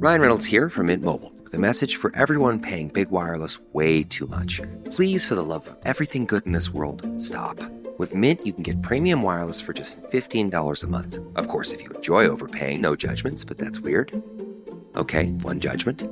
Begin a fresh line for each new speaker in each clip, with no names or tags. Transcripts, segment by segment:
Ryan Reynolds here from Mint Mobile with a message for everyone paying big wireless way too much. Please, for the love of everything good in this world, stop. With Mint, you can get premium wireless for just $15 a month. Of course, if you enjoy overpaying, no judgments, but that's weird. Okay, one judgment.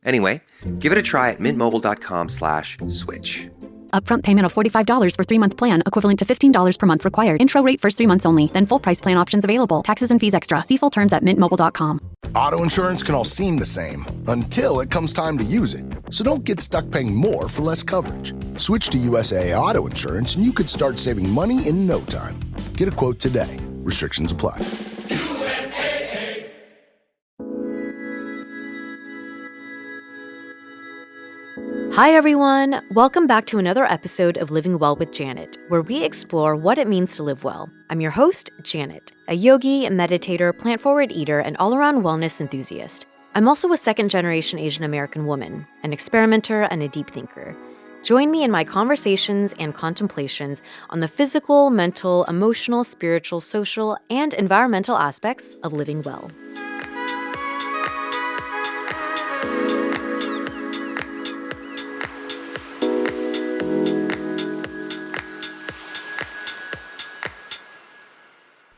Anyway, give it a try at mintmobile.com/switch.
Upfront payment of $45 for 3-month plan, equivalent to $15 per month required. Intro rate first 3 months only, then full price plan options available. Taxes and fees extra. See full terms at mintmobile.com.
Auto insurance can all seem the same until it comes time to use it. So don't get stuck paying more for less coverage. Switch to USAA Auto Insurance and you could start saving money in no time. Get a quote today. Restrictions apply.
Hi everyone! Welcome back to another episode of Living Well with Janet, where we explore what it means to live well. I'm your host, Janet, a yogi, a meditator, plant-forward eater, and all-around wellness enthusiast. I'm also a second-generation Asian American woman, an experimenter, and a deep thinker. Join me in my conversations and contemplations on the physical, mental, emotional, spiritual, social, and environmental aspects of living well.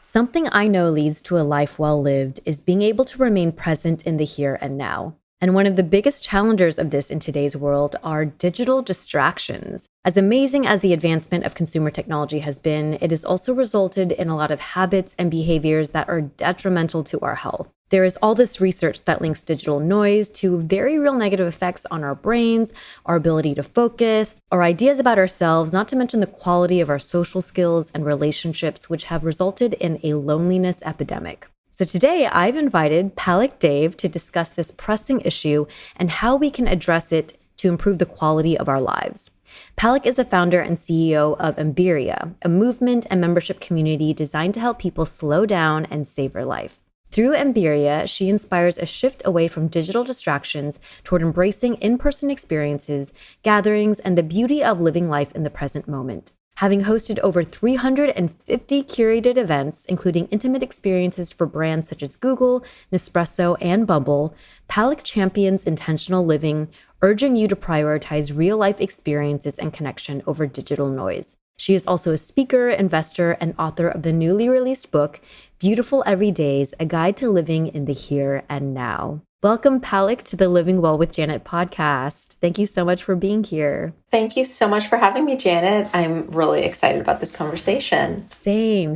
Something I know leads to a life well lived is being able to remain present in the here and now. And one of the biggest challengers of this in today's world are digital distractions. As amazing as the advancement of consumer technology has been, it has also resulted in a lot of habits and behaviors that are detrimental to our health. There is all this research that links digital noise to very real negative effects on our brains, our ability to focus, our ideas about ourselves, not to mention the quality of our social skills and relationships, which have resulted in a loneliness epidemic. So today, I've invited Palak Dave to discuss this pressing issue and how we can address it to improve the quality of our lives. Palak is the founder and CEO of Embiria, a movement and membership community designed to help people slow down and savor life. Through Embiria, she inspires a shift away from digital distractions toward embracing in-person experiences, gatherings, and the beauty of living life in the present moment. Having hosted over 350 curated events, including intimate experiences for brands such as Google, Nespresso, and Bumble, Palak champions intentional living, urging you to prioritize real-life experiences and connection over digital noise. She is also a speaker, investor, and author of the newly released book, Beautiful Everydays, A Guide to Living in the Here and Now. Welcome, Palak, to the Living Well with Janet podcast. Thank you so much for being here.
Thank you so much for having me, Janet. I'm really excited about this conversation.
Same.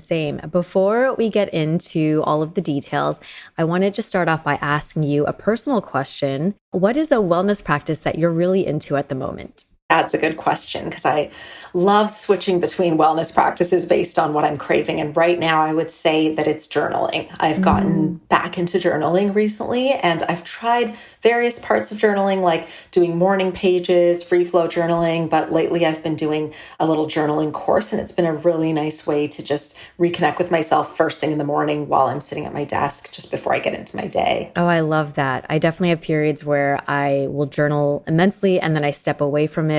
Before we get into all of the details, I wanted to start off by asking you a personal question. What is a wellness practice that you're really into at the moment?
That's a good question because I love switching between wellness practices based on what I'm craving. And right now I would say that it's journaling. I've gotten back into journaling recently and I've tried various parts of journaling like doing morning pages, free flow journaling. But lately I've been doing a little journaling course and it's been a really nice way to just reconnect with myself first thing in the morning while I'm sitting at my desk just before I get into my day.
Oh, I love that. I definitely have periods where I will journal immensely and then I step away from it.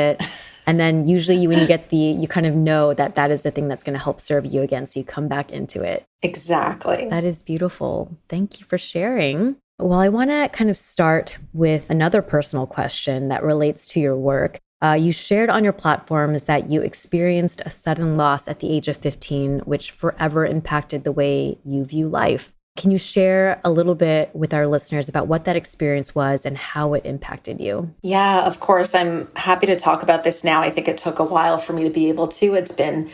And then usually when you get you kind of know that is the thing that's going to help serve you again. So you come back into it.
Exactly.
That is beautiful. Thank you for sharing. Well, I want to kind of start with another personal question that relates to your work. You shared on your platforms that you experienced a sudden loss at the age of 15, which forever impacted the way you view life. Can you share a little bit with our listeners about what that experience was and how it impacted you?
Yeah, of course. I'm happy to talk about this now. I think it took a while for me to be able to. It's been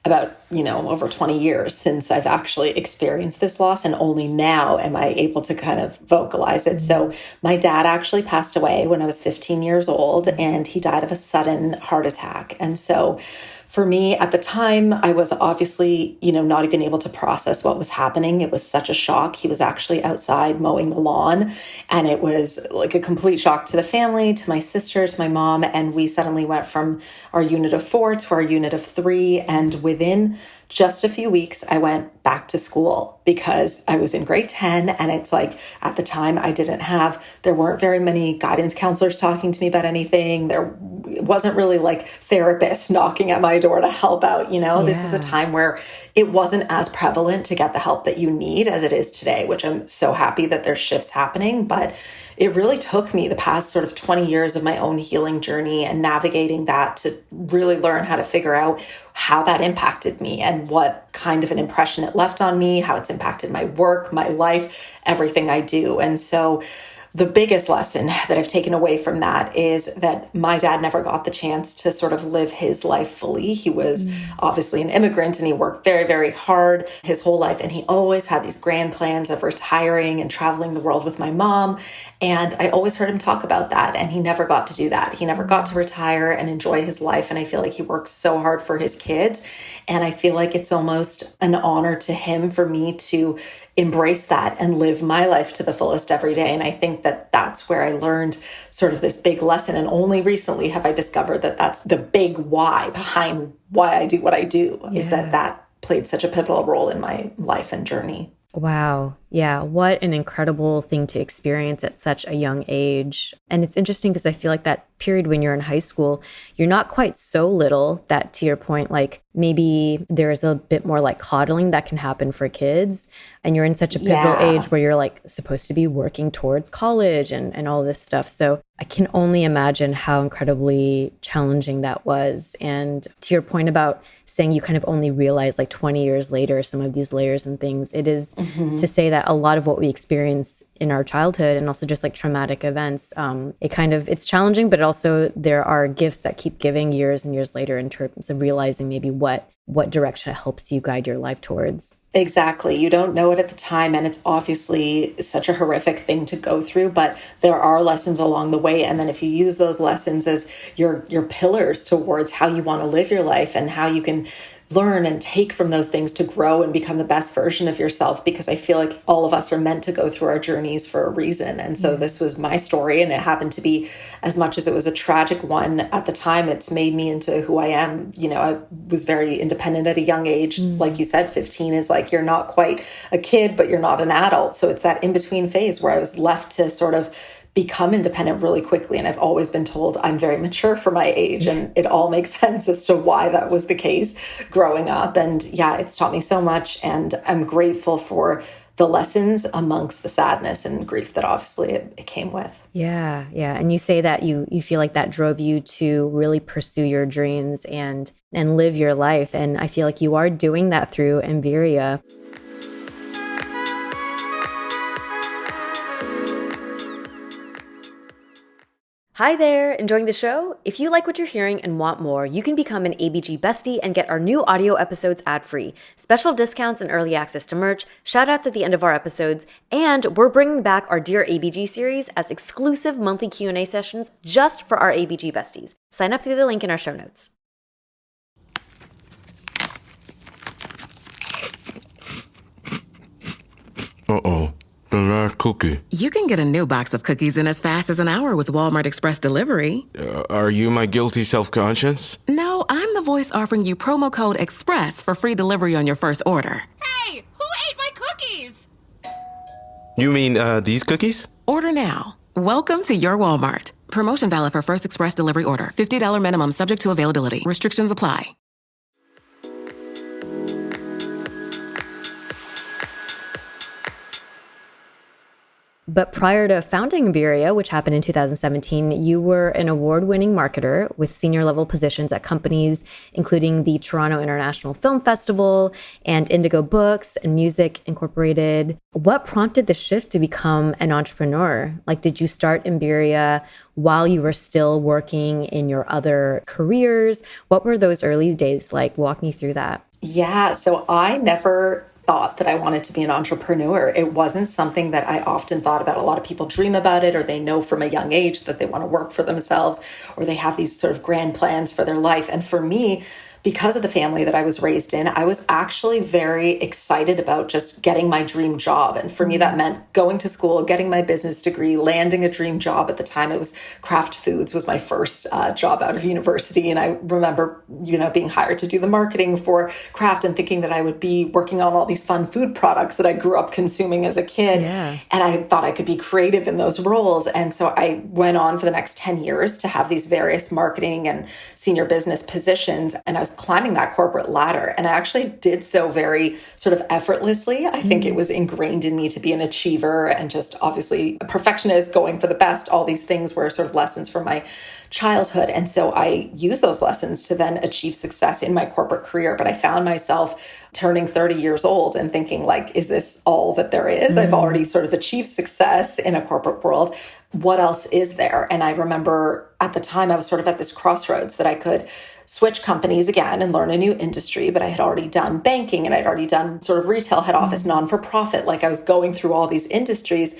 about, over 20 years since I've actually experienced this loss. And only now am I able to kind of vocalize it. So my dad actually passed away when I was 15 years old and he died of a sudden heart attack. And so for me at the time, I was obviously, not even able to process what was happening. It was such a shock. He was actually outside mowing the lawn and it was like a complete shock to the family, to my sisters, my mom. And we suddenly went from our unit of 4 to our unit of 3. And within just a few weeks, I went back to school because I was in grade 10. And it's like, at the time there weren't very many guidance counselors talking to me about anything. it wasn't really like therapists knocking at my door to help out, This is a time where it wasn't as prevalent to get the help that you need as it is today, which I'm so happy that there's shifts happening. But it really took me the past sort of 20 years of my own healing journey and navigating that to really learn how to figure out how that impacted me and what kind of an impression it left on me, how it's impacted my work, my life, everything I do. And so the biggest lesson that I've taken away from that is that my dad never got the chance to sort of live his life fully. He was obviously an immigrant and he worked very, very hard his whole life. And he always had these grand plans of retiring and traveling the world with my mom. And I always heard him talk about that. And he never got to do that. He never got to retire and enjoy his life. And I feel like he worked so hard for his kids. And I feel like it's almost an honor to him for me to embrace that and live my life to the fullest every day. And I think that that's where I learned sort of this big lesson. And only recently have I discovered that that's the big why behind why I do what I do, is that played such a pivotal role in my life and journey.
Wow. Yeah. What an incredible thing to experience at such a young age. And it's interesting because I feel like that period when you're in high school, you're not quite so little that, to your point, like maybe there's a bit more like coddling that can happen for kids. And you're in such a pivotal age where you're like supposed to be working towards college and all this stuff. So I can only imagine how incredibly challenging that was. And to your point about saying you kind of only realize like 20 years later some of these layers and things, it is to say that a lot of what we experience in our childhood and also just like traumatic events, it's challenging, but also there are gifts that keep giving years and years later in terms of realizing maybe what direction helps you guide your life towards.
Exactly. You don't know it at the time, and it's obviously such a horrific thing to go through, but there are lessons along the way. And then if you use those lessons as your pillars towards how you want to live your life and how you can learn and take from those things to grow and become the best version of yourself, because I feel like all of us are meant to go through our journeys for a reason. And so this was my story, and it happened to be, as much as it was a tragic one at the time, it's made me into who I am. I was very independent at a young age. Like you said, 15 is like, you're not quite a kid, but you're not an adult. So it's that in-between phase where I was left to sort of become independent really quickly. And I've always been told I'm very mature for my age, and it all makes sense as to why that was the case growing up. And it's taught me so much, and I'm grateful for the lessons amongst the sadness and grief that obviously it came with.
Yeah. And you say that you feel like that drove you to really pursue your dreams and live your life. And I feel like you are doing that through Emviria. Hi there, enjoying the show? If you like what you're hearing and want more, you can become an ABG bestie and get our new audio episodes ad-free, special discounts and early access to merch, shoutouts at the end of our episodes, and we're bringing back our Dear ABG series as exclusive monthly Q&A sessions just for our ABG besties. Sign up through the link in our show notes.
Uh-oh. The last cookie.
You can get a new box of cookies in as fast as an hour with Walmart Express Delivery.
Are you my guilty self-conscience?
No, I'm the voice offering you promo code EXPRESS for free delivery on your first order.
Hey, who ate my cookies?
You mean, these cookies?
Order now. Welcome to your Walmart. Promotion valid for first express delivery order. $50 minimum subject to availability. Restrictions apply.
But prior to founding Emviria, which happened in 2017, you were an award-winning marketer with senior-level positions at companies including the Toronto International Film Festival and Indigo Books and Music Incorporated. What prompted the shift to become an entrepreneur? Like, did you start Emviria while you were still working in your other careers? What were those early days like? Walk me through that.
Yeah, so I never thought that I wanted to be an entrepreneur. It wasn't something that I often thought about. A lot of people dream about it, or they know from a young age that they want to work for themselves, or they have these sort of grand plans for their life. And for me, because of the family that I was raised in, I was actually very excited about just getting my dream job. And for me, that meant going to school, getting my business degree, landing a dream job. At the time, it was Kraft Foods was my first job out of university. And I remember, being hired to do the marketing for Kraft and thinking that I would be working on all these fun food products that I grew up consuming as a kid.
Yeah.
And I thought I could be creative in those roles. And so I went on for the next 10 years to have these various marketing and senior business positions. And I was climbing that corporate ladder. And I actually did so very sort of effortlessly. I think it was ingrained in me to be an achiever and just obviously a perfectionist, going for the best. All these things were sort of lessons from my childhood. And so I used those lessons to then achieve success in my corporate career. But I found myself turning 30 years old and thinking, like, is this all that there is? I've already sort of achieved success in a corporate world. What else is there? And I remember at the time I was sort of at this crossroads that I could switch companies again and learn a new industry, but I had already done banking and I'd already done sort of retail, head office, non-for-profit. Like I was going through all these industries.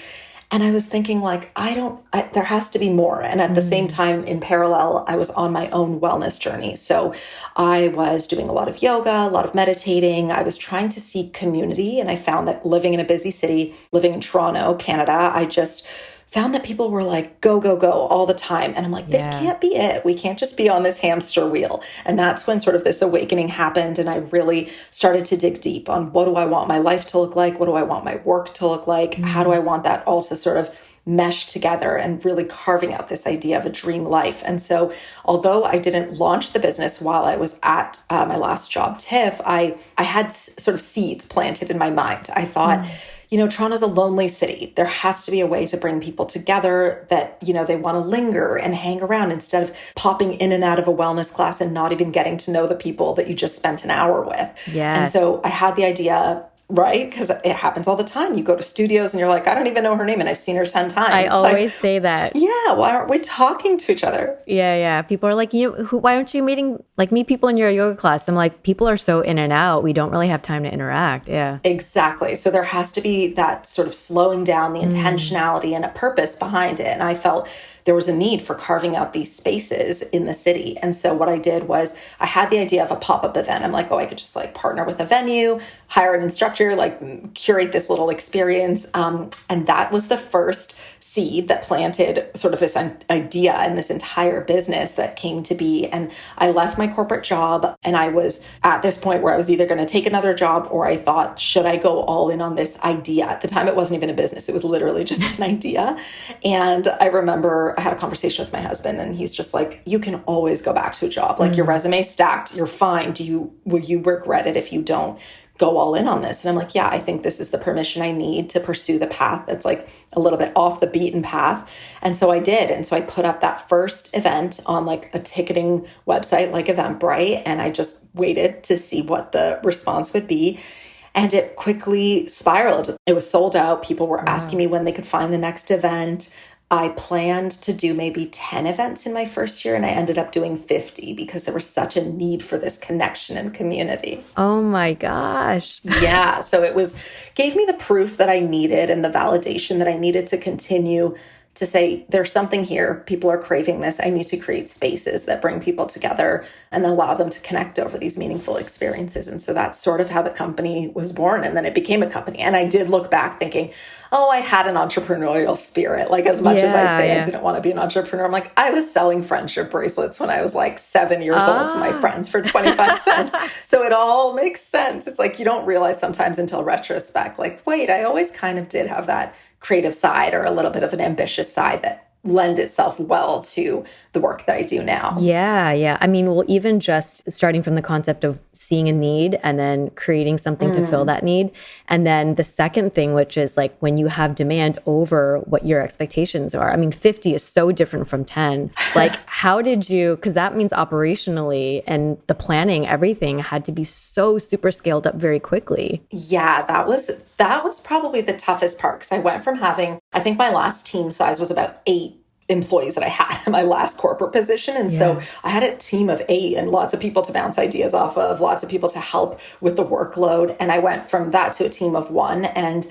And I was thinking, like, there has to be more. And at the same time, in parallel, I was on my own wellness journey. So I was doing a lot of yoga, a lot of meditating. I was trying to seek community. And I found that living in a busy city, living in Toronto, Canada, I just found that people were like, go, go, go all the time. And I'm like, this can't be it. We can't just be on this hamster wheel. And that's when sort of this awakening happened. And I really started to dig deep on, what do I want my life to look like? What do I want my work to look like? How do I want that all to sort of mesh together, and really carving out this idea of a dream life. And so although I didn't launch the business while I was at my last job, TIFF, I had sort of seeds planted in my mind. I thought, Toronto's a lonely city. There has to be a way to bring people together that, they want to linger and hang around instead of popping in and out of a wellness class and not even getting to know the people that you just spent an hour with.
Yes.
And so I had the idea, right? Because it happens all the time. You go to studios and you're like, I don't even know her name and I've seen her 10 times.
I always say that.
Yeah, why aren't we talking to each other?
Yeah. People are like, why aren't you meet people in your yoga class? I'm like, people are so in and out. We don't really have time to interact. Yeah.
Exactly. So there has to be that sort of slowing down, the intentionality and a purpose behind it. And I felt there was a need for carving out these spaces in the city. And so what I did was I had the idea of a pop-up event. I'm like, I could just like partner with a venue, hire an instructor, like curate this little experience. And that was the first seed that planted sort of this idea and this entire business that came to be. And I left my corporate job and I was at this point where I was either going to take another job or I thought, should I go all in on this idea? At the time, it wasn't even a business. It was literally just an idea. And I remember I had a conversation with my husband and he's just like, you can always go back to a job. Like your resume's stacked. You're fine. Will you regret it if you don't go all in on this? And I'm like, yeah, I think this is the permission I need to pursue the path that's like a little bit off the beaten path. And so I did. And so I put up that first event on like a ticketing website like Eventbrite. And I just waited to see what the response would be. And it quickly spiraled. It was sold out. People were asking me when they could find the next event. I planned to do maybe 10 events in my first year, and I ended up doing 50 because there was such a need for this connection and community.
Oh my gosh.
Yeah. So gave me the proof that I needed and the validation that I needed to continue to say, there's something here. People are craving this. I need to create spaces that bring people together and allow them to connect over these meaningful experiences. And so that's sort of how the company was born. And then it became a company. And I did look back thinking, I had an entrepreneurial spirit. Like as much as I say I didn't want to be an entrepreneur, I'm like, I was selling friendship bracelets when I was like 7 years old to my friends for 25 cents. So it all makes sense. It's like, you don't realize sometimes until retrospect, like, wait, I always kind of did have that creative side or a little bit of an ambitious side that lend itself well to the work that I do now.
Yeah. I mean, well, even just starting from the concept of seeing a need and then creating something to fill that need. And then the second thing, which is like when you have demand over what your expectations are. I mean, 50 is so different from 10. Like, how did you, because that means operationally and the planning, everything had to be so super scaled up very quickly.
Yeah, that was probably the toughest part because I went from having, I think my last team size was about 8 employees that I had in my last corporate position. And so I had a team of 8 and lots of people to bounce ideas off of, lots of people to help with the workload. And I went from that to a team of 1. And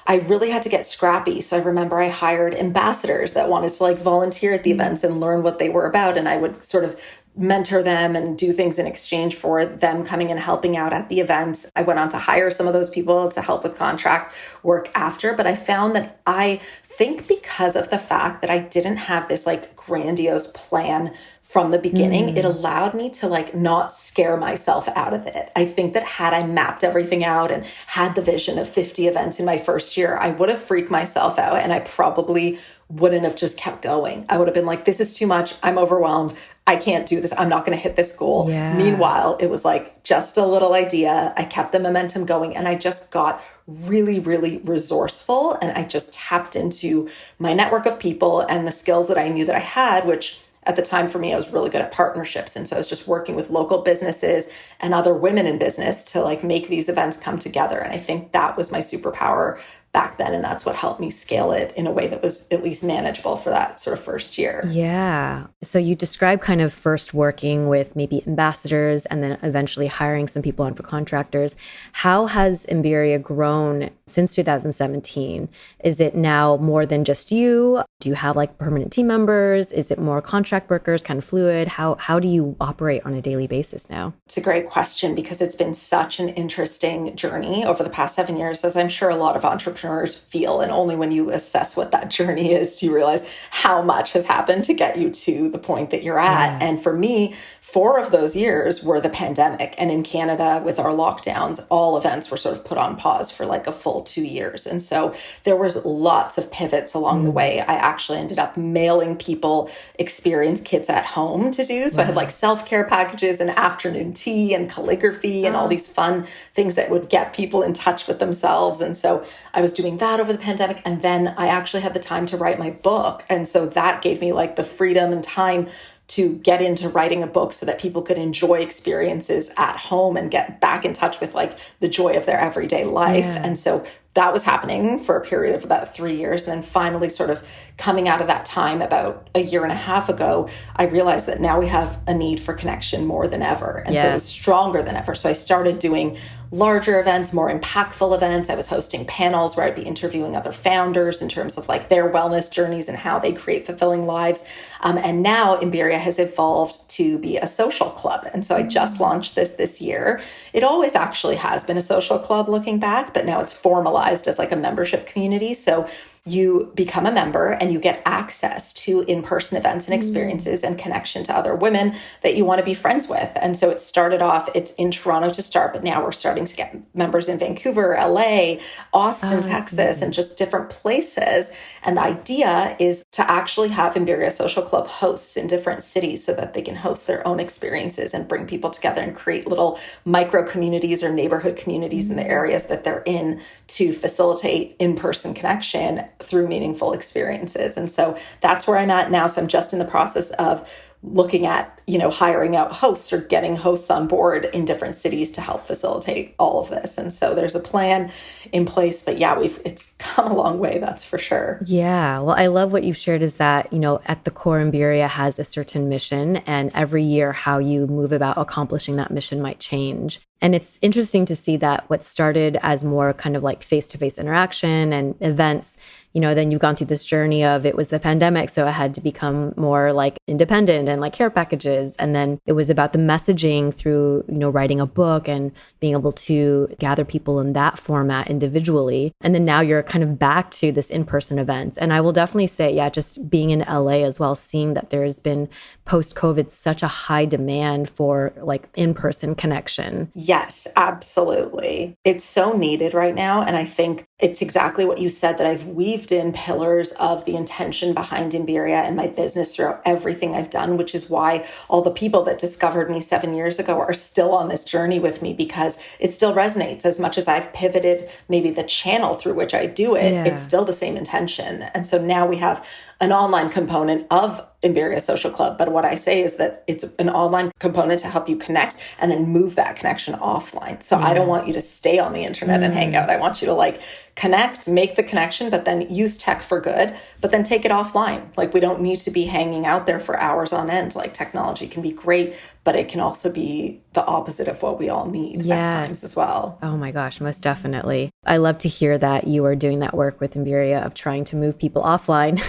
I really had to get scrappy. So I remember I hired ambassadors that wanted to like volunteer at the events and learn what they were about. And I would sort of mentor them and do things in exchange for them coming and helping out at the events. I went on to hire some of those people to help with contract work after, but I found that I think because of the fact that I didn't have this like grandiose plan from the beginning, it allowed me to like not scare myself out of it. I think that had I mapped everything out and had the vision of 50 events in my first year, I would have freaked myself out and I probably wouldn't have just kept going. I would have been like, this is too much. I'm overwhelmed. I can't do this. I'm not going to hit this goal.
Yeah.
Meanwhile, it was like just a little idea. I kept the momentum going and I just got really, really resourceful. And I just tapped into my network of people and the skills that I knew that I had, which at the time for me, I was really good at partnerships. And so I was just working with local businesses and other women in business to like make these events come together. And I think that was my superpower back then. And that's what helped me scale it in a way that was at least manageable for that sort of first year.
Yeah. So you described kind of first working with maybe ambassadors and then eventually hiring some people on for contractors. How has Imberia grown since 2017? Is it now more than just you? Do you have like permanent team members? Is it more contract workers, kind of fluid? How do you operate on a daily basis now?
It's a great question because it's been such an interesting journey over the past 7 years, as I'm sure a lot of entrepreneurs feel. And only when you assess what that journey is do you realize how much has happened to get you to the point that you're at. And for me, 4 of those years were the pandemic. And in Canada, with our lockdowns, all events were sort of put on pause for like a full 2 years. And so there was lots of pivots along the way. I actually ended up mailing people experience kits at home to do. So I had like self-care packages and afternoon tea and calligraphy and all these fun things that would get people in touch with themselves. And so I was doing that over the pandemic. And then I actually had the time to write my book. And so that gave me like the freedom and time to get into writing a book so that people could enjoy experiences at home and get back in touch with like the joy of their everyday life. And so that was happening for a period of about 3 years. And then finally sort of coming out of that time about a year and a half ago, I realized that now we have a need for connection more than ever. And so it was stronger than ever. So I started doing larger events, more impactful events. I was hosting panels where I'd be interviewing other founders in terms of like their wellness journeys and how they create fulfilling lives. And now Imberia has evolved to be a social club. And so I just launched this year. It always actually has been a social club looking back, but now it's formalized as like a membership community. So you become a member and you get access to in-person events and experiences and connection to other women that you want to be friends with. And so it started off, it's in Toronto to start, but now we're starting to get members in Vancouver, LA, Austin, Texas, and just different places. And the idea is to actually have Imberia Social Club hosts in different cities so that they can host their own experiences and bring people together and create little micro communities or neighborhood communities in the areas that they're in to facilitate in-person connection through meaningful experiences. And so that's where I'm at now. So I'm just in the process of looking at, hiring out hosts or getting hosts on board in different cities to help facilitate all of this. And so there's a plan in place, but it's come a long way, that's for sure.
Yeah. Well, I love what you've shared is that, at the core, Imberia has a certain mission, and every year how you move about accomplishing that mission might change. And it's interesting to see that what started as more kind of like face-to-face interaction and events, then you've gone through this journey of it was the pandemic, so it had to become more like independent and like care packages. And then it was about the messaging through, writing a book and being able to gather people in that format individually. And then now you're kind of back to this in-person events. And I will definitely say, just being in LA as well, seeing that there's been post-COVID such a high demand for like in-person connection.
Yes, absolutely. It's so needed right now. And I think it's exactly what you said, that I've weaved in pillars of the intention behind Imberia and my business throughout everything I've done, which is why all the people that discovered me 7 years ago are still on this journey with me, because it still resonates. As much as I've pivoted maybe the channel through which I do it, it's still the same intention. And so now we have an online component of Imberia Social Club. But what I say is that it's an online component to help you connect and then move that connection offline. So I don't want you to stay on the internet and hang out. I want you to like connect, make the connection, but then use tech for good, but then take it offline. Like we don't need to be hanging out there for hours on end. Like technology can be great, but it can also be the opposite of what we all need at times as well.
Oh my gosh, most definitely. I love to hear that you are doing that work with Imberia of trying to move people offline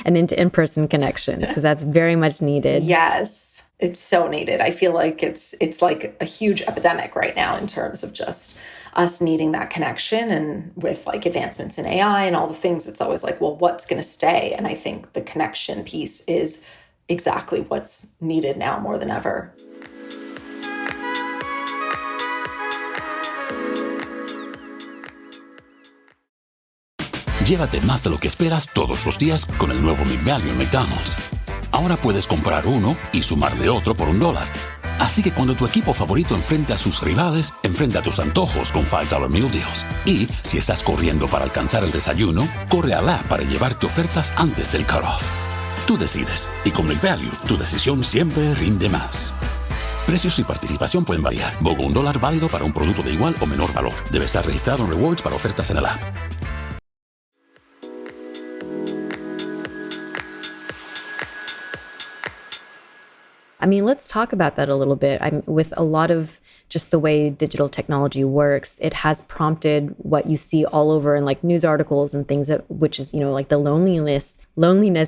and into in-person connections, because that's very much needed.
Yes. It's so needed. I feel like it's like a huge epidemic right now in terms of just us needing that connection. And with like advancements in AI and all the things, it's always like, well, what's going to stay? And I think the connection piece is exactly what's needed now more than ever.
Llévate más de lo que esperas todos los días con el nuevo McValue en McDonald's. Ahora puedes comprar uno y sumarle otro por $1. Así que cuando tu equipo favorito enfrente a sus rivales, enfrenta tus antojos con $5 Meal Deals. Y si estás corriendo para alcanzar el desayuno, corre al app para llevarte ofertas antes del cutoff. Tú decides, y con McValue, tu decisión siempre rinde más. Precios y participación pueden variar. BOGO $1 válido para un producto de igual o menor valor. Debe estar registrado en Rewards para ofertas en el app.
I mean, let's talk about that a little bit. With a lot of just the way digital technology works, it has prompted what you see all over in like news articles and things which is, like the loneliness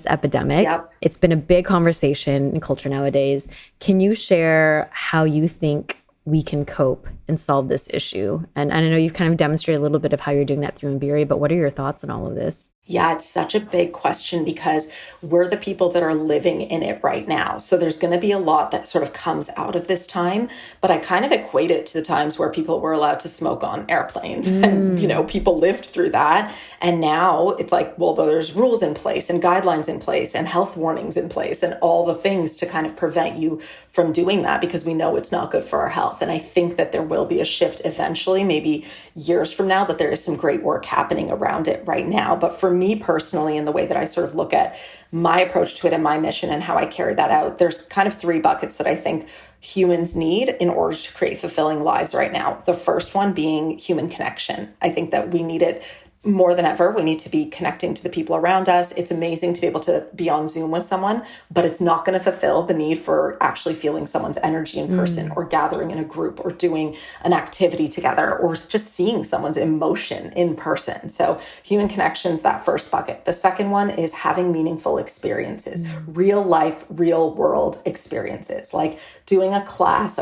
epidemic.
Yep.
It's been a big conversation in culture nowadays. Can you share how you think we can cope and solve this issue? And I know you've kind of demonstrated a little bit of how you're doing that through Imbiri, but what are your thoughts on all of this?
Yeah, it's such a big question because we're the people that are living in it right now. So there's going to be a lot that sort of comes out of this time, but I kind of equate it to the times where people were allowed to smoke on airplanes and, people lived through that. And now it's like, well, there's rules in place and guidelines in place and health warnings in place and all the things to kind of prevent you from doing that because we know it's not good for our health. And I think that there will be a shift eventually, maybe years from now, but there is some great work happening around it right now. But for me personally, in the way that I sort of look at my approach to it and my mission and how I carry that out, there's kind of 3 buckets that I think humans need in order to create fulfilling lives right now. The first one being human connection. I think that we need it more than ever. We need to be connecting to the people around us. It's amazing to be able to be on Zoom with someone, but it's not going to fulfill the need for actually feeling someone's energy in person or gathering in a group or doing an activity together or just seeing someone's emotion in person. So human connection's that first bucket. The second one is having meaningful experiences, real life, real world experiences. Like doing a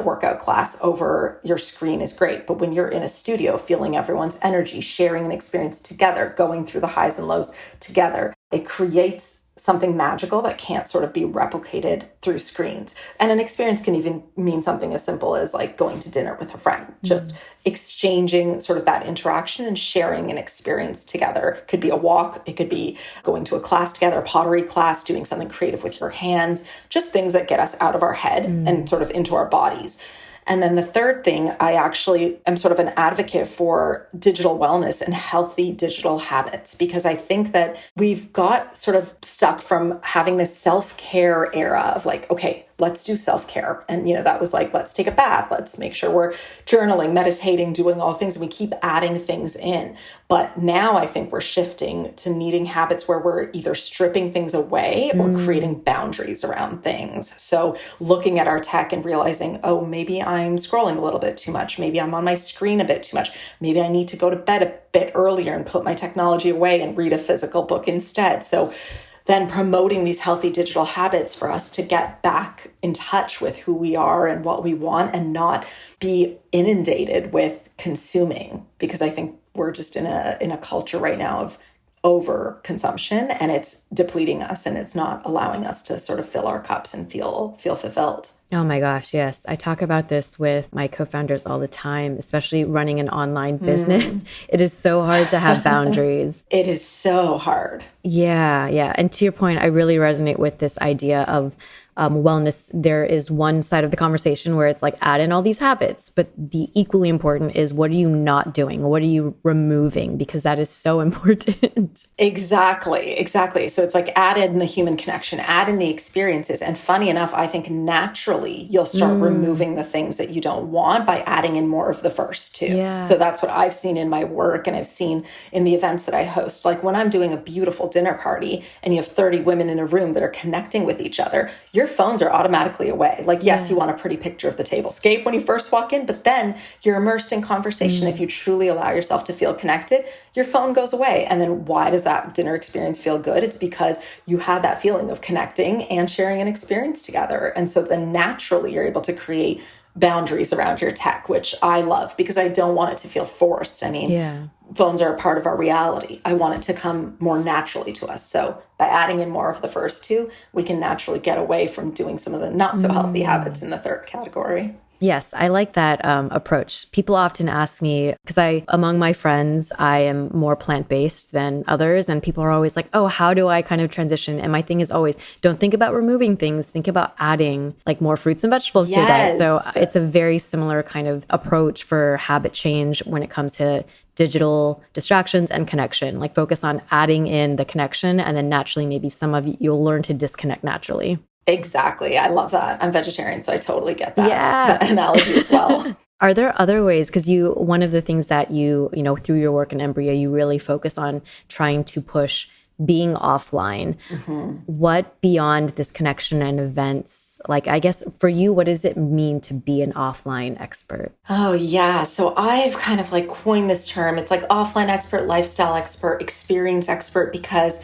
workout class over your screen is great, but when you're in a studio, feeling everyone's energy, sharing an experience together, going through the highs and lows together, it creates something magical that can't sort of be replicated through screens. And an experience can even mean something as simple as like going to dinner with a friend, just exchanging sort of that interaction and sharing an experience together. It could be a walk, it could be going to a class together, a pottery class, doing something creative with your hands, just things that get us out of our head and sort of into our bodies. And then the third thing, I actually am sort of an advocate for digital wellness and healthy digital habits, because I think that we've got sort of stuck from having this self-care era of like, okay, let's do self-care. And, that was like, let's take a bath. Let's make sure we're journaling, meditating, doing all things. And we keep adding things in. But now I think we're shifting to needing habits where we're either stripping things away or creating boundaries around things. So looking at our tech and realizing, oh, maybe I'm scrolling a little bit too much. Maybe I'm on my screen a bit too much. Maybe I need to go to bed a bit earlier and put my technology away and read a physical book instead. So then promoting these healthy digital habits for us to get back in touch with who we are and what we want and not be inundated with consuming, because I think we're just in a culture right now of overconsumption and it's depleting us and it's not allowing us to sort of fill our cups and feel fulfilled.
Oh my gosh, yes. I talk about this with my co-founders all the time, especially running an online business. It is so hard to have boundaries.
It is so hard.
Yeah. And to your point, I really resonate with this idea of wellness. There is one side of the conversation where it's like add in all these habits, but the equally important is what are you not doing? What are you removing? Because that is so important.
Exactly. So it's like add in the human connection, add in the experiences. And funny enough, I think naturally you'll start removing the things that you don't want by adding in more of the first two.
Yeah.
So that's what I've seen in my work and I've seen in the events that I host. Like when I'm doing a beautiful dinner party and you have 30 women in a room that are connecting with each other, your phones are automatically away. Like, yes, you want a pretty picture of the tablescape when you first walk in, but then you're immersed in conversation. If you truly allow yourself to feel connected, your phone goes away. And then why does that dinner experience feel good? It's because you had that feeling of connecting and sharing an experience together. And so then naturally you're able to create boundaries around your tech, which I love because I don't want it to feel forced. I mean, phones are a part of our reality. I want it to come more naturally to us. So by adding in more of the first two, we can naturally get away from doing some of the not so healthy habits in the third category.
Yes, I like that approach. People often ask me, because among my friends, I am more plant-based than others. And people are always like, oh, how do I kind of transition? And my thing is always, don't think about removing things. Think about adding like more fruits and vegetables to your diet. So it's a very similar kind of approach for habit change when it comes to digital distractions and connection. Like focus on adding in the connection, and then naturally, maybe some of you'll learn to disconnect naturally.
Exactly. I love that. I'm vegetarian, so I totally get that analogy as well.
Are there other ways, because one of the things that you through your work in Embryo, you really focus on trying to push being offline. What beyond this connection and events, like I guess for you, what does it mean to be an offline expert?
Oh yeah. So I've kind of like coined this term. It's like offline expert, lifestyle expert, experience expert, because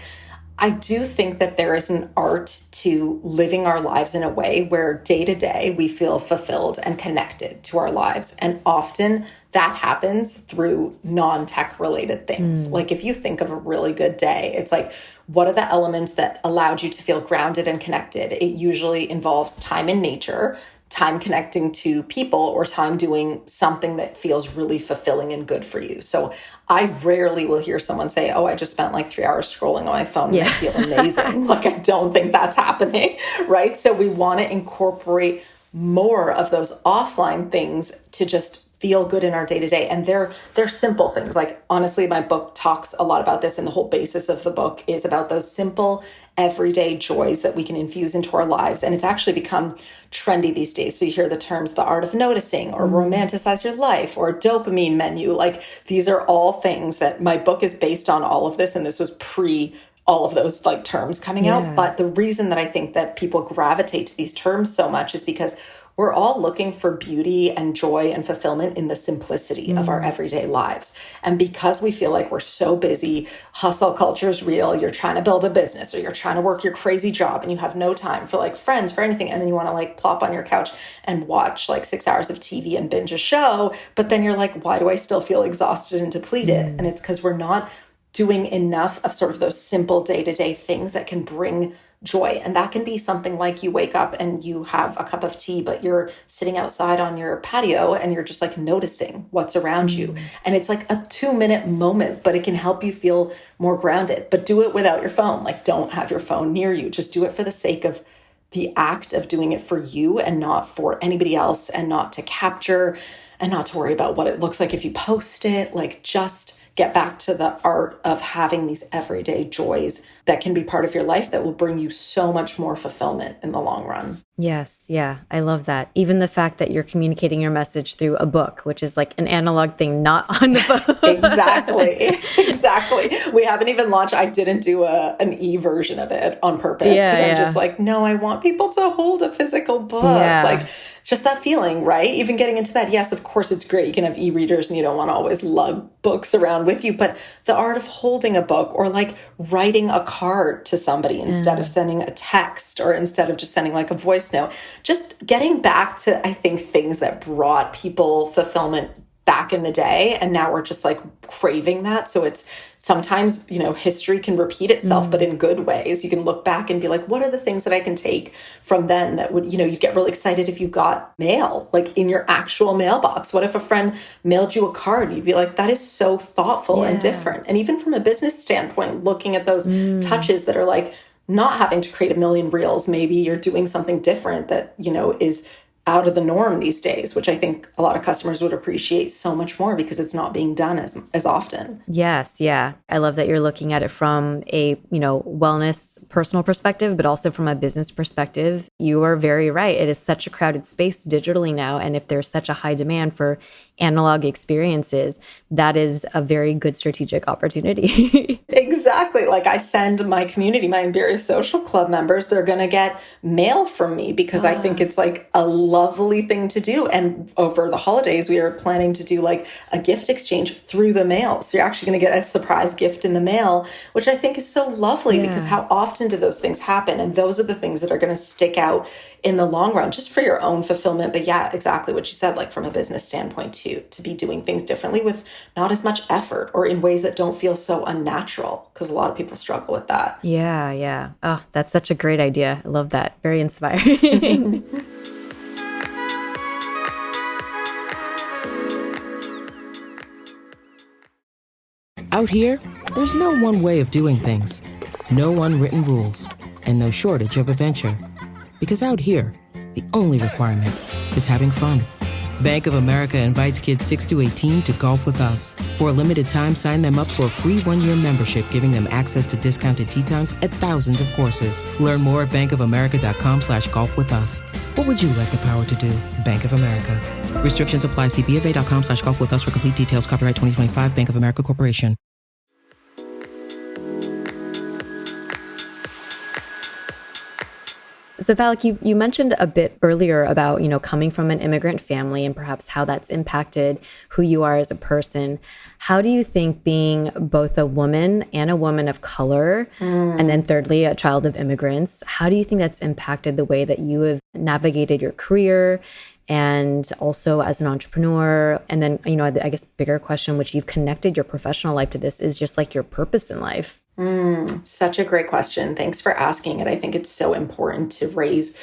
I do think that there is an art to living our lives in a way where day to day we feel fulfilled and connected to our lives. And often that happens through non-tech related things. Like if you think of a really good day, it's like, what are the elements that allowed you to feel grounded and connected? It usually involves time in nature, time connecting to people, or time doing something that feels really fulfilling and good for you. So I rarely will hear someone say, oh, I just spent like 3 hours scrolling on my phone and I feel amazing. Like, I don't think that's happening, right? So we want to incorporate more of those offline things to just feel good in our day-to-day. And they're simple things. Like, honestly, my book talks a lot about this, and the whole basis of the book is about those simple everyday joys that we can infuse into our lives. And it's actually become trendy these days. So you hear the terms, the art of noticing, or romanticize your life, or dopamine menu. Like, these are all things that my book is based on all of this. And this was pre all of those like terms coming out. But the reason that I think that people gravitate to these terms so much is because we're all looking for beauty and joy and fulfillment in the simplicity of our everyday lives. And because we feel like we're so busy, hustle culture is real, you're trying to build a business or you're trying to work your crazy job and you have no time for like friends, for anything. And then you want to like plop on your couch and watch like 6 hours of TV and binge a show. But then you're like, why do I still feel exhausted and depleted? And it's because we're not doing enough of sort of those simple day-to-day things that can bring joy. And that can be something like you wake up and you have a cup of tea, but you're sitting outside on your patio and you're just like noticing what's around you. And it's like a 2-minute moment, but it can help you feel more grounded. But do it without your phone. Like, don't have your phone near you. Just do it for the sake of the act of doing it for you and not for anybody else, and not to capture and not to worry about what it looks like if you post it. Like, just get back to the art of having these everyday joys that can be part of your life that will bring you so much more fulfillment in the long run.
Yes. Yeah. I love that. Even the fact that you're communicating your message through a book, which is like an analog thing, not on the phone.
Exactly. We haven't even launched. I didn't do an e-version of it on purpose because I'm just like, no, I want people to hold a physical book. Like, just that feeling, right? Even getting into bed. Yes, of course, it's great. You can have e-readers and you don't want to always lug books around with you. But the art of holding a book, or like writing a card to somebody instead of sending a text, or instead of just sending like a voice note, just getting back to, I think, things that brought people fulfillment back in the day. And now we're just like craving that. So it's sometimes, history can repeat itself, but in good ways. You can look back and be like, what are the things that I can take from then that would, you'd get really excited if you got mail, like in your actual mailbox. What if a friend mailed you a card? You'd be like, that is so thoughtful and different. And even from a business standpoint, looking at those touches that are like not having to create a million reels, maybe you're doing something different that, is out of the norm these days, which I think a lot of customers would appreciate so much more because it's not being done as often.
Yes. Yeah. I love that you're looking at it from a, wellness personal perspective, but also from a business perspective. You are very right. It is such a crowded space digitally now. And if there's such a high demand for analog experiences, that is a very good strategic opportunity.
Exactly. Exactly. Like I send my community, my Iberia Social Club members, they're going to get mail from me because I think it's like a lovely thing to do. And over the holidays, we are planning to do like a gift exchange through the mail. So you're actually going to get a surprise gift in the mail, which I think is so lovely because how often do those things happen? And those are the things that are going to stick out in the long run, just for your own fulfillment. But yeah, exactly what you said, like from a business standpoint too, to be doing things differently with not as much effort or in ways that don't feel so unnatural, because a lot of people struggle with that.
Yeah, yeah. Oh, that's such a great idea. I love that. Very inspiring.
Out here, there's no one way of doing things, no unwritten rules, and no shortage of adventure. Because out here, the only requirement is having fun. Bank of America invites kids 6 to 18 to golf with us. For a limited time, sign them up for a free 1-year membership, giving them access to discounted tee times at thousands of courses. Learn more at bankofamerica.com/golf with us. What would you like the power to do? Bank of America. Restrictions apply. See BofA.com/golf with us for complete details. Copyright 2025 Bank of America Corporation.
So Palak, you mentioned a bit earlier about, coming from an immigrant family and perhaps how that's impacted who you are as a person. How do you think being both a woman and a woman of color, and then thirdly, a child of immigrants, how do you think that's impacted the way that you have navigated your career and also as an entrepreneur? And then, I guess bigger question, which you've connected your professional life to this, is just like your purpose in life.
Such a great question. Thanks for asking it. I think it's so important to raise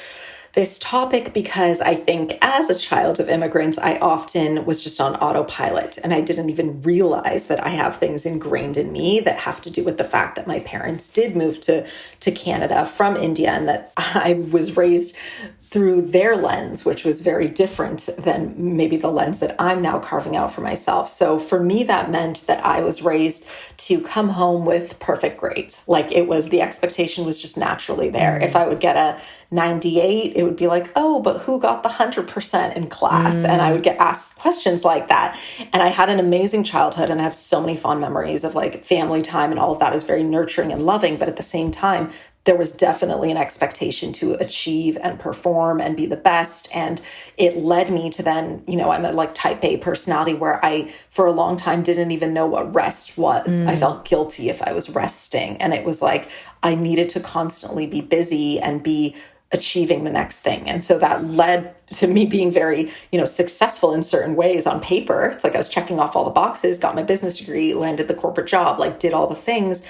this topic because I think as a child of immigrants, I often was just on autopilot and I didn't even realize that I have things ingrained in me that have to do with the fact that my parents did move to Canada from India and that I was raised through their lens, which was very different than maybe the lens that I'm now carving out for myself. So for me, that meant that I was raised to come home with perfect grades. Like the expectation was just naturally there. If I would get a 98, it would be like, oh, but who got the 100% in class? And I would get asked questions like that. And I had an amazing childhood and I have so many fond memories of like family time and all of that is very nurturing and loving. But at the same time, there was definitely an expectation to achieve and perform and be the best. And it led me to then, I'm a like type A personality where I, for a long time, didn't even know what rest was. I felt guilty if I was resting. And it was like, I needed to constantly be busy and be achieving the next thing. And so that led to me being very, successful in certain ways on paper. It's like I was checking off all the boxes, got my business degree, landed the corporate job, like did all the things.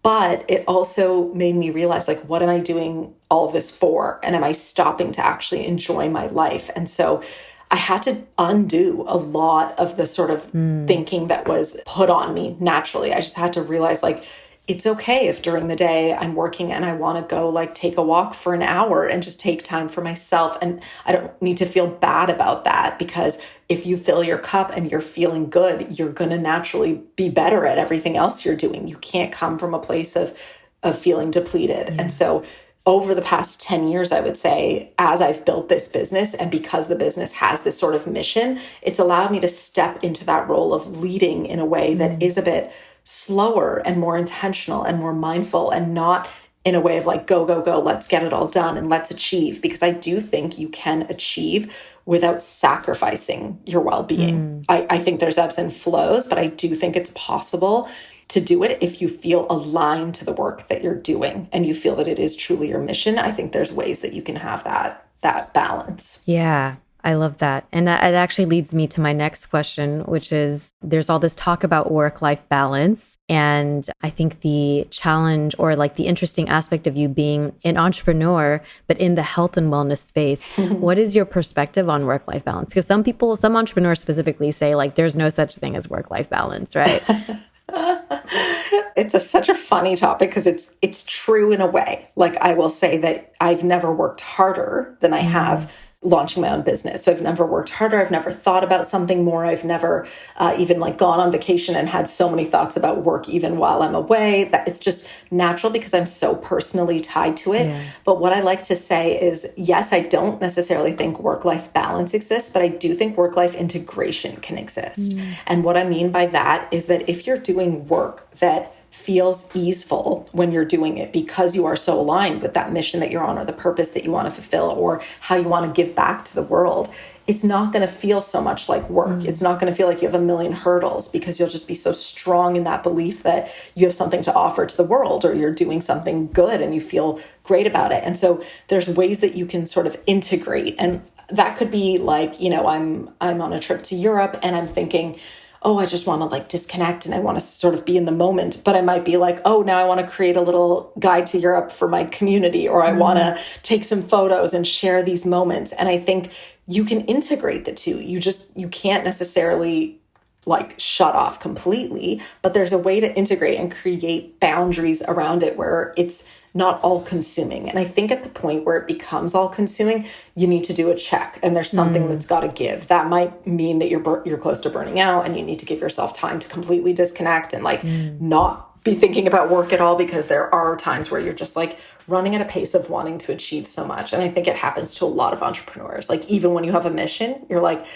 But it also made me realize, like, what am I doing all of this for? And am I stopping to actually enjoy my life? And so I had to undo a lot of the sort of thinking that was put on me naturally. I just had to realize, like, it's okay if during the day I'm working and I want to go like take a walk for an hour and just take time for myself. And I don't need to feel bad about that, because if you fill your cup and you're feeling good, you're going to naturally be better at everything else you're doing. You can't come from a place of feeling depleted. And so over the past 10 years, I would say, as I've built this business and because the business has this sort of mission, it's allowed me to step into that role of leading in a way that is a bit slower and more intentional and more mindful, and not in a way of like, go, go, go, let's get it all done and let's achieve. Because I do think you can achieve without sacrificing your well-being. I think there's ebbs and flows, but I do think it's possible to do it if you feel aligned to the work that you're doing and you feel that it is truly your mission. I think there's ways that you can have that balance.
Yeah. I love that. And that actually leads me to my next question, which is there's all this talk about work-life balance. And I think the challenge or like the interesting aspect of you being an entrepreneur, but in the health and wellness space, what is your perspective on work-life balance? Because some entrepreneurs specifically say like there's no such thing as work-life balance, right?
It's such a funny topic because it's true in a way. Like I will say that I've never worked harder than I have launching my own business. So I've never worked harder. I've never thought about something more. I've never even like gone on vacation and had so many thoughts about work even while I'm away. That it's just natural because I'm so personally tied to it. Yeah. But what I like to say is, yes, I don't necessarily think work-life balance exists, but I do think work-life integration can exist. And what I mean by that is that if you're doing work that feels easeful when you're doing it because you are so aligned with that mission that you're on, or the purpose that you want to fulfill, or how you want to give back to the world, it's not going to feel so much like work. It's not going to feel like you have a million hurdles, because you'll just be so strong in that belief that you have something to offer to the world, or you're doing something good and you feel great about it. And so there's ways that you can sort of integrate. And that could be like, I'm on a trip to Europe and I'm thinking, oh, I just want to like disconnect and I want to sort of be in the moment. But I might be like, oh, now I want to create a little guide to Europe for my community, or I want to take some photos and share these moments. And I think you can integrate the two. You can't necessarily like shut off completely, but there's a way to integrate and create boundaries around it where it's not all consuming. And I think at the point where it becomes all consuming, you need to do a check, and there's something that's got to give. That might mean that you're close to burning out and you need to give yourself time to completely disconnect and like not be thinking about work at all, because there are times where you're just like running at a pace of wanting to achieve so much. And I think it happens to a lot of entrepreneurs. Like even when you have a mission, you're like,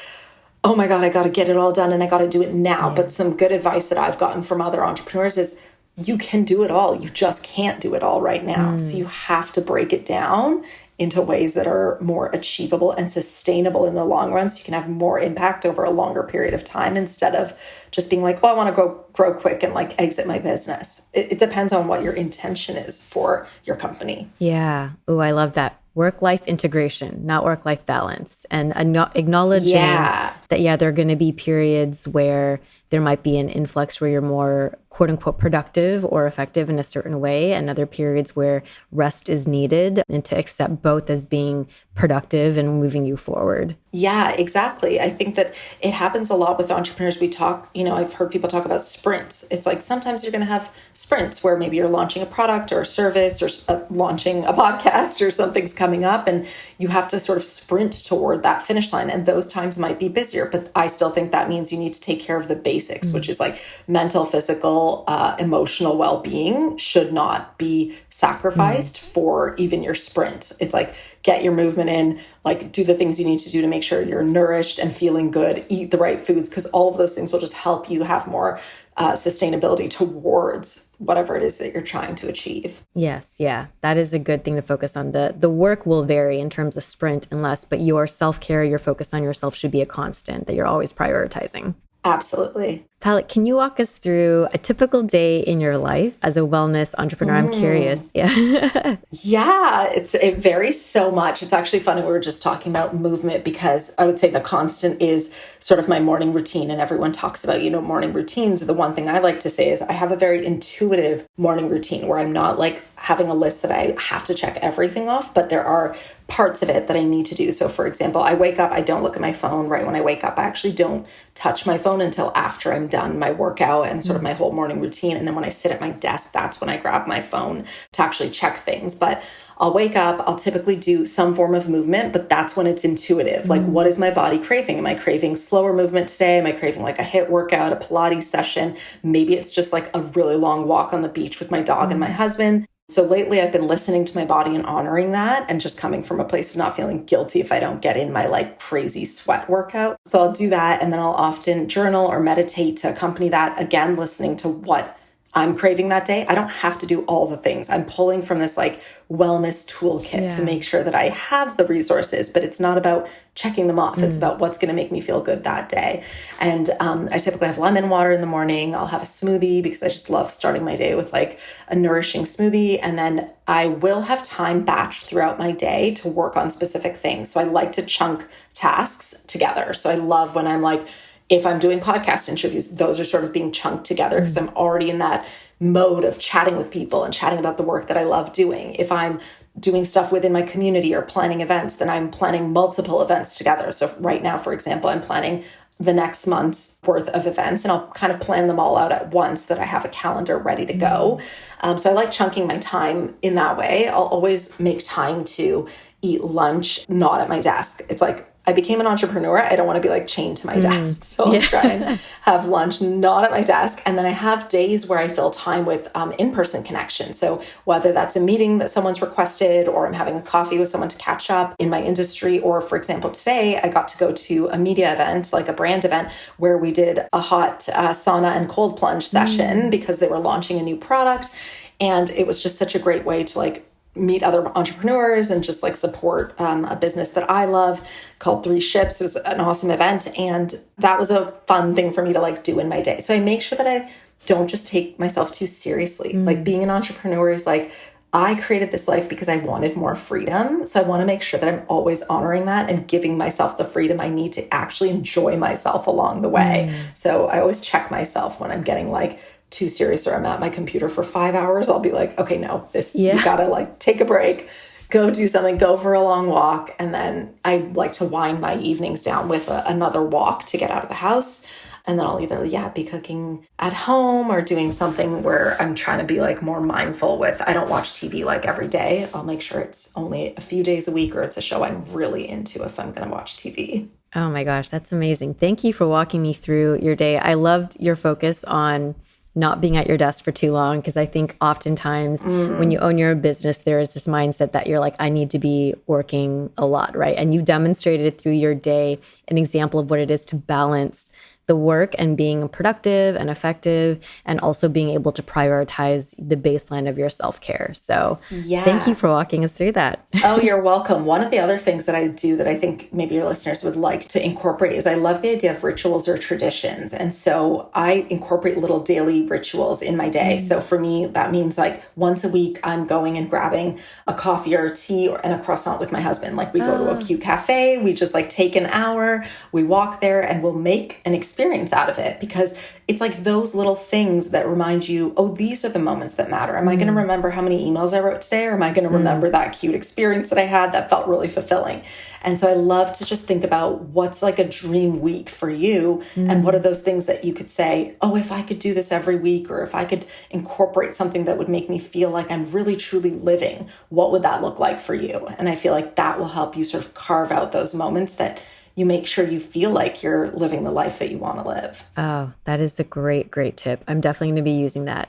oh my God, I got to get it all done and I got to do it now. But some good advice that I've gotten from other entrepreneurs is you can do it all. You just can't do it all right now. So you have to break it down into ways that are more achievable and sustainable in the long run, so you can have more impact over a longer period of time, instead of just being like, oh, I want to grow quick and like exit my business. It depends on what your intention is for your company.
Yeah. Oh, I love that. Work-life integration, not work-life balance. And acknowledging that, there are going to be periods where there might be an influx where you're more quote unquote productive or effective in a certain way, and other periods where rest is needed, and to accept both as being productive and moving you forward.
Yeah, exactly. I think that it happens a lot with entrepreneurs. We talk, I've heard people talk about sprints. It's like sometimes you're going to have sprints where maybe you're launching a product or a service, or launching a podcast, or something's coming up, and you have to sort of sprint toward that finish line. And those times might be busier, but I still think that means you need to take care of the basics, which is like mental, physical, emotional well-being should not be sacrificed for even your sprint. It's like, get your movement in, like do the things you need to do to make sure you're nourished and feeling good, eat the right foods, because all of those things will just help you have more sustainability towards whatever it is that you're trying to achieve.
Yes, yeah, that is a good thing to focus on. The work will vary in terms of sprint and less, but your self-care, your focus on yourself should be a constant that you're always prioritizing.
Absolutely.
Palak, can you walk us through a typical day in your life as a wellness entrepreneur? I'm curious. Yeah.
Yeah, it varies so much. It's actually funny. We were just talking about movement, because I would say the constant is sort of my morning routine. And everyone talks about, morning routines. The one thing I like to say is I have a very intuitive morning routine where I'm not like having a list that I have to check everything off, but there are parts of it that I need to do. So for example, I wake up, I don't look at my phone right when I wake up. I actually don't touch my phone until after I'm done my workout and sort of my whole morning routine. And then when I sit at my desk, that's when I grab my phone to actually check things. But I'll wake up, I'll typically do some form of movement, but that's when it's intuitive. Like, what is my body craving? Am I craving slower movement today? Am I craving like a HIIT workout, a Pilates session? Maybe it's just like a really long walk on the beach with my dog and my husband. So lately I've been listening to my body and honoring that, and just coming from a place of not feeling guilty if I don't get in my like crazy sweat workout. So I'll do that. And then I'll often journal or meditate to accompany that. Again, listening to what I'm craving that day. I don't have to do all the things. I'm pulling from this like wellness toolkit to make sure that I have the resources, but it's not about checking them off. It's about what's going to make me feel good that day. And I typically have lemon water in the morning. I'll have a smoothie because I just love starting my day with like a nourishing smoothie. And then I will have time batched throughout my day to work on specific things. So I like to chunk tasks together. So I love when I'm like, if I'm doing podcast interviews, those are sort of being chunked together because I'm already in that mode of chatting with people and chatting about the work that I love doing. If I'm doing stuff within my community or planning events, then I'm planning multiple events together. So right now, for example, I'm planning the next month's worth of events, and I'll kind of plan them all out at once so that I have a calendar ready to go. So I like chunking my time in that way. I'll always make time to eat lunch, not at my desk. It's like, I became an entrepreneur. I don't want to be like chained to my desk. So I'll try and have lunch not at my desk. And then I have days where I fill time with in-person connection. So whether that's a meeting that someone's requested, or I'm having a coffee with someone to catch up in my industry, or for example, today I got to go to a media event, like a brand event, where we did a hot sauna and cold plunge session because they were launching a new product. And it was just such a great way to like meet other entrepreneurs and just like support a business that I love called Three Ships. It was an awesome event. And that was a fun thing for me to like do in my day. So I make sure that I don't just take myself too seriously. Like being an entrepreneur is like, I created this life because I wanted more freedom. So I want to make sure that I'm always honoring that and giving myself the freedom I need to actually enjoy myself along the way. So I always check myself when I'm getting like too serious, or I'm at my computer for 5 hours. I'll be like, okay, no, you gotta like take a break, go do something, go for a long walk. And then I like to wind my evenings down with another walk to get out of the house. And then I'll either, be cooking at home or doing something where I'm trying to be like more mindful with, I don't watch TV like every day. I'll make sure it's only a few days a week, or it's a show I'm really into if I'm going to watch TV.
Oh my gosh, that's amazing. Thank you for walking me through your day. I loved your focus on not being at your desk for too long, because I think oftentimes when you own your own business, there is this mindset that you're like, I need to be working a lot, right? And you've demonstrated through your day an example of what it is to balance the work and being productive and effective, and also being able to prioritize the baseline of your self-care. So thank you for walking us through that.
Oh, you're welcome. One of the other things that I do that I think maybe your listeners would like to incorporate is I love the idea of rituals or traditions. And so I incorporate little daily rituals in my day. So for me, that means like once a week, I'm going and grabbing a coffee or a tea and a croissant with my husband. Like we go to a cute cafe, we just like take an hour, we walk there, and we'll make an experience out of it, because it's like those little things that remind you, oh, these are the moments that matter. Am I going to remember how many emails I wrote today? Or am I going to remember that cute experience that I had that felt really fulfilling? And so I love to just think about what's like a dream week for you. And what are those things that you could say, oh, if I could do this every week, or if I could incorporate something that would make me feel like I'm really, truly living, what would that look like for you? And I feel like that will help you sort of carve out those moments that you make sure you feel like you're living the life that you want to live.
Oh, that is a great, great tip. I'm definitely going to be using that.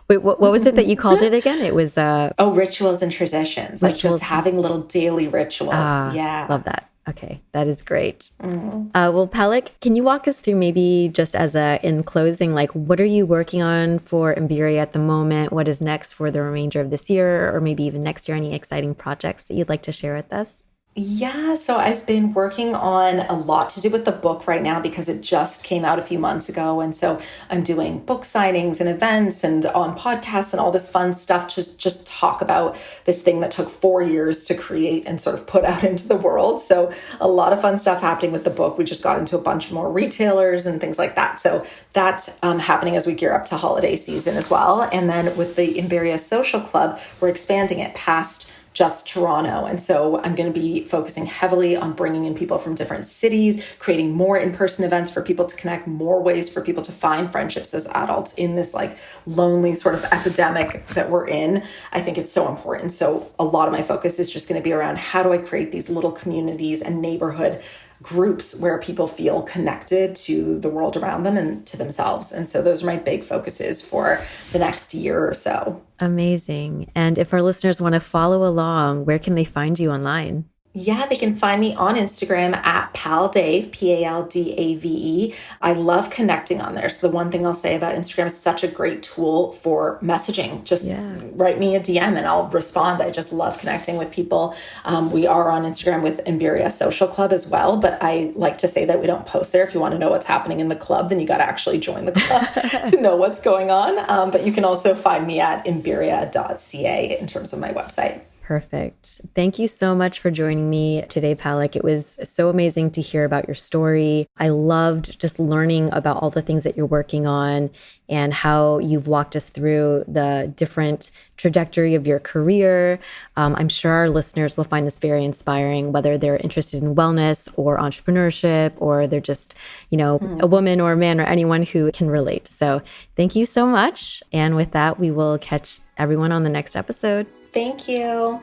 Wait, what was it that you called it again? It was...
rituals and traditions. Like just having little daily rituals.
Love that. Okay, that is great. Well, Palak, can you walk us through maybe just in closing, like what are you working on for Imberia at the moment? What is next for the remainder of this year, or maybe even next year? Any exciting projects that you'd like to share with us?
Yeah, so I've been working on a lot to do with the book right now, because it just came out a few months ago. And so I'm doing book signings and events and on podcasts and all this fun stuff to just talk about this thing that took 4 years to create and sort of put out into the world. So a lot of fun stuff happening with the book. We just got into a bunch more retailers and things like that. So that's happening as we gear up to holiday season as well. And then with the Imberia Social Club, we're expanding it past just Toronto. And so I'm going to be focusing heavily on bringing in people from different cities, creating more in-person events for people to connect, more ways for people to find friendships as adults in this like lonely sort of epidemic that we're in. I think it's so important. So a lot of my focus is just going to be around how do I create these little communities and neighborhood groups where people feel connected to the world around them and to themselves. And so those are my big focuses for the next year or so.
Amazing. And if our listeners want to follow along, where can they find you online?
Yeah, they can find me on Instagram at PalDave, Paldave. I love connecting on there. So the one thing I'll say about Instagram is such a great tool for messaging. Just write me a DM and I'll respond. I just love connecting with people. We are on Instagram with Imberia Social Club as well, but I like to say that we don't post there. If you want to know what's happening in the club, then you got to actually join the club to know what's going on. But you can also find me at imberia.ca in terms of my website.
Perfect. Thank you so much for joining me today, Palak. It was so amazing to hear about your story. I loved just learning about all the things that you're working on and how you've walked us through the different trajectory of your career. I'm sure our listeners will find this very inspiring, whether they're interested in wellness or entrepreneurship, or they're just, a woman or a man or anyone who can relate. So thank you so much. And with that, we will catch everyone on the next episode.
Thank you.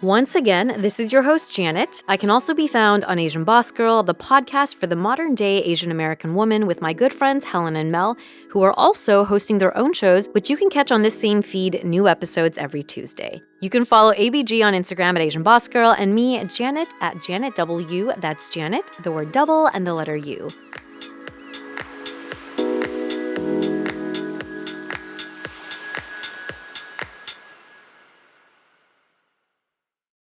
Once again, this is your host, Janet. I can also be found on Asian Boss Girl, the podcast for the modern-day Asian American woman with my good friends Helen and Mel, who are also hosting their own shows, which you can catch on this same feed, new episodes every Tuesday. You can follow ABG on Instagram at Asian Boss Girl and me, Janet, at Janet W. That's Janet, the word double, and the letter U.